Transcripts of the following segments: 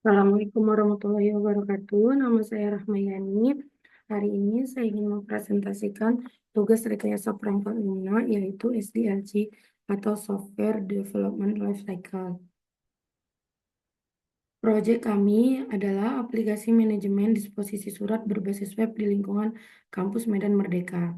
Assalamualaikum warahmatullahi wabarakatuh. Nama saya Rahmayani. Hari ini saya ingin mempresentasikan tugas rekayasa perangkat lunak yaitu SDLC atau Software Development Lifecycle. Proyek kami adalah aplikasi manajemen disposisi surat berbasis web di lingkungan kampus Medan Merdeka.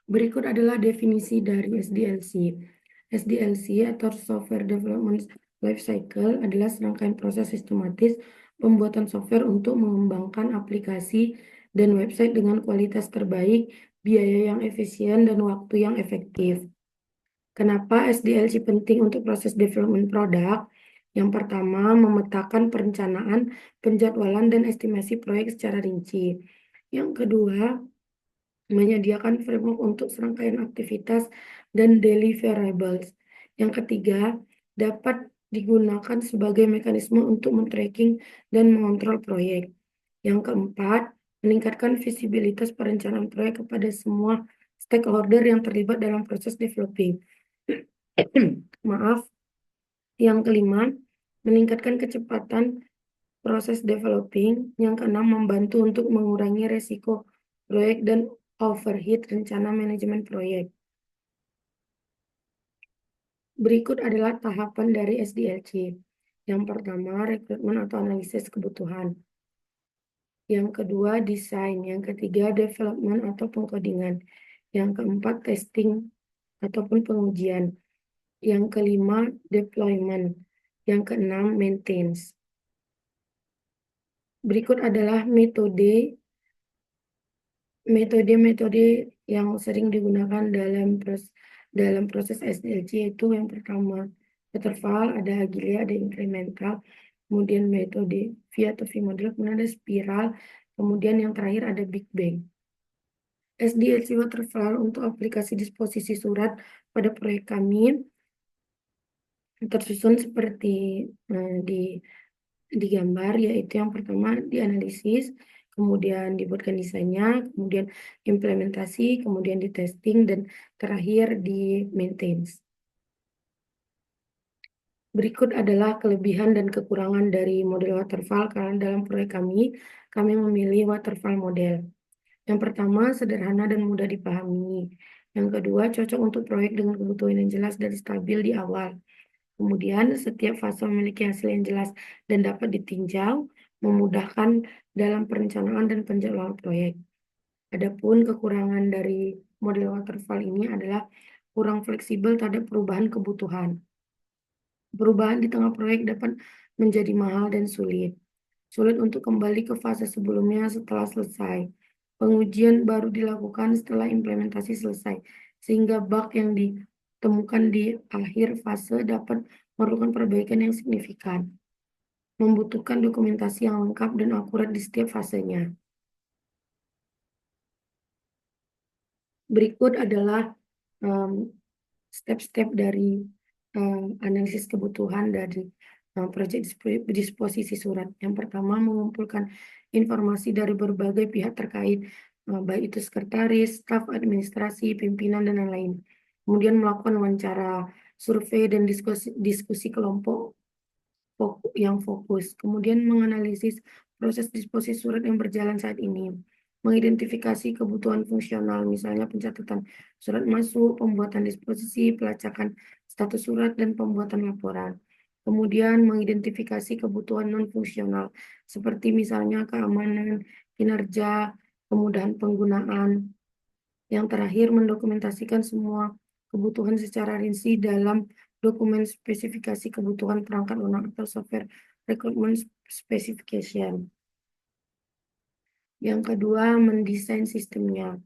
Berikut adalah definisi dari SDLC. SDLC atau Software Development Lifecycle adalah serangkaian proses sistematis pembuatan software untuk mengembangkan aplikasi dan website dengan kualitas terbaik, biaya yang efisien, dan waktu yang efektif. Kenapa SDLC penting untuk proses development produk? Yang pertama, memetakan perencanaan, penjadwalan, dan estimasi proyek secara rinci. Yang kedua, menyediakan framework untuk serangkaian aktivitas dan deliverables. Yang ketiga, dapat digunakan sebagai mekanisme untuk men-tracking dan mengontrol proyek. Yang keempat, meningkatkan visibilitas perencanaan proyek kepada semua stakeholder yang terlibat dalam proses developing. Maaf. Yang kelima, meningkatkan kecepatan proses developing. Yang keenam, membantu untuk mengurangi resiko proyek dan overheat rencana manajemen proyek. Berikut adalah tahapan dari SDLC. Yang pertama, rekrutmen atau analisis kebutuhan. Yang kedua, desain. Yang ketiga, development atau pengkodingan. Yang keempat, testing ataupun pengujian. Yang kelima, deployment. Yang keenam, maintenance. Berikut adalah metode yang sering digunakan dalam proses SDLC, yaitu yang pertama waterfall, ada agile, ada incremental, kemudian metode V atau V model, kemudian ada spiral, kemudian yang terakhir ada Big Bang. SDLC waterfall untuk aplikasi disposisi surat pada proyek kami tersusun seperti di gambar, yaitu yang pertama dianalisis, kemudian dibuatkan desainnya, kemudian implementasi, kemudian di testing, dan terakhir di maintenance. Berikut adalah kelebihan dan kekurangan dari model waterfall karena dalam proyek kami memilih waterfall model. Yang pertama, sederhana dan mudah dipahami. Yang kedua, cocok untuk proyek dengan kebutuhan yang jelas dan stabil di awal. Kemudian, setiap fase memiliki hasil yang jelas dan dapat ditinjau, memudahkan dalam perencanaan dan penjadwalan proyek. Adapun kekurangan dari model waterfall ini adalah kurang fleksibel terhadap perubahan kebutuhan. Perubahan di tengah proyek dapat menjadi mahal dan sulit. Sulit untuk kembali ke fase sebelumnya setelah selesai. Pengujian baru dilakukan setelah implementasi selesai, sehingga bug yang ditemukan di akhir fase dapat memerlukan perbaikan yang signifikan. Membutuhkan dokumentasi yang lengkap dan akurat di setiap fasenya. Berikut adalah step-step dari analisis kebutuhan dari proyek disposisi surat. Yang pertama, mengumpulkan informasi dari berbagai pihak terkait, baik itu sekretaris, staf administrasi, pimpinan, dan lain-lain. Kemudian melakukan wawancara, survei, dan diskusi kelompok yang fokus. Kemudian menganalisis proses disposisi surat yang berjalan saat ini. Mengidentifikasi kebutuhan fungsional, misalnya pencatatan surat masuk, pembuatan disposisi, pelacakan status surat, dan pembuatan laporan. Kemudian mengidentifikasi kebutuhan non-fungsional, seperti misalnya keamanan, kinerja, kemudahan penggunaan. Yang terakhir, mendokumentasikan semua kebutuhan secara rinci dalam dokumen spesifikasi kebutuhan perangkat lunak atau software requirement specification. Yang kedua, mendesain sistemnya.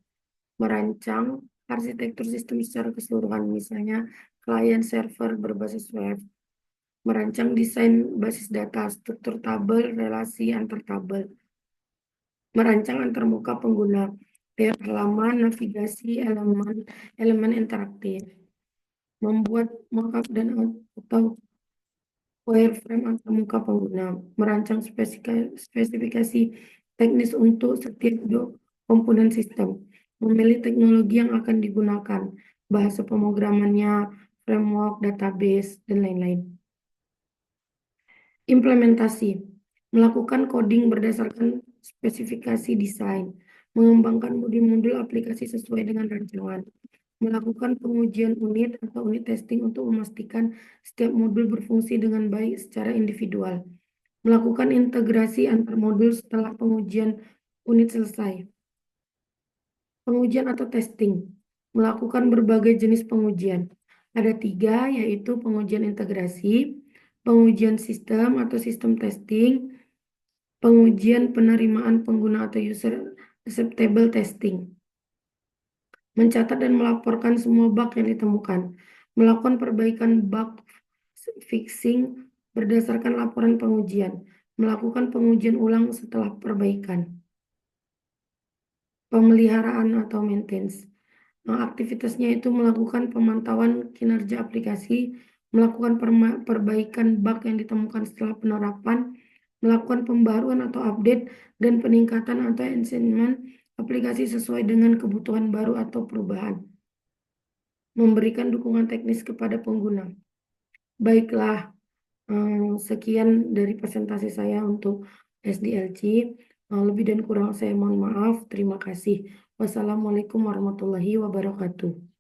Merancang arsitektur sistem secara keseluruhan, misalnya client server berbasis web. Merancang desain basis data, struktur tabel, relasi antar tabel. Merancang antarmuka pengguna, layout halaman, navigasi, elemen interaktif. Membuat mockup dan atau wireframe antarmuka pengguna. Merancang spesifikasi teknis untuk setiap komponen sistem. Memilih teknologi yang akan digunakan, bahasa pemrogramannya, framework, database, dan lain-lain. Implementasi, melakukan coding berdasarkan spesifikasi desain, mengembangkan modul-modul aplikasi sesuai dengan rancangan, melakukan pengujian unit atau unit testing untuk memastikan setiap modul berfungsi dengan baik secara individual, melakukan integrasi antar modul setelah pengujian unit selesai. Pengujian atau testing, melakukan berbagai jenis pengujian. Ada 3, yaitu pengujian integrasi, pengujian sistem atau sistem testing, pengujian penerimaan pengguna atau user acceptable testing. Mencatat dan melaporkan semua bug yang ditemukan. Melakukan perbaikan bug fixing berdasarkan laporan pengujian. Melakukan pengujian ulang setelah perbaikan. Pemeliharaan atau maintenance. Aktivitasnya itu melakukan pemantauan kinerja aplikasi, melakukan perbaikan bug yang ditemukan setelah penerapan, melakukan pembaruan atau update, dan peningkatan atau enhancement aplikasi sesuai dengan kebutuhan baru atau perubahan. Memberikan dukungan teknis kepada pengguna. Baiklah, sekian dari presentasi saya untuk SDLC. Lebih dan kurang saya mohon maaf. Terima kasih. Wassalamualaikum warahmatullahi wabarakatuh.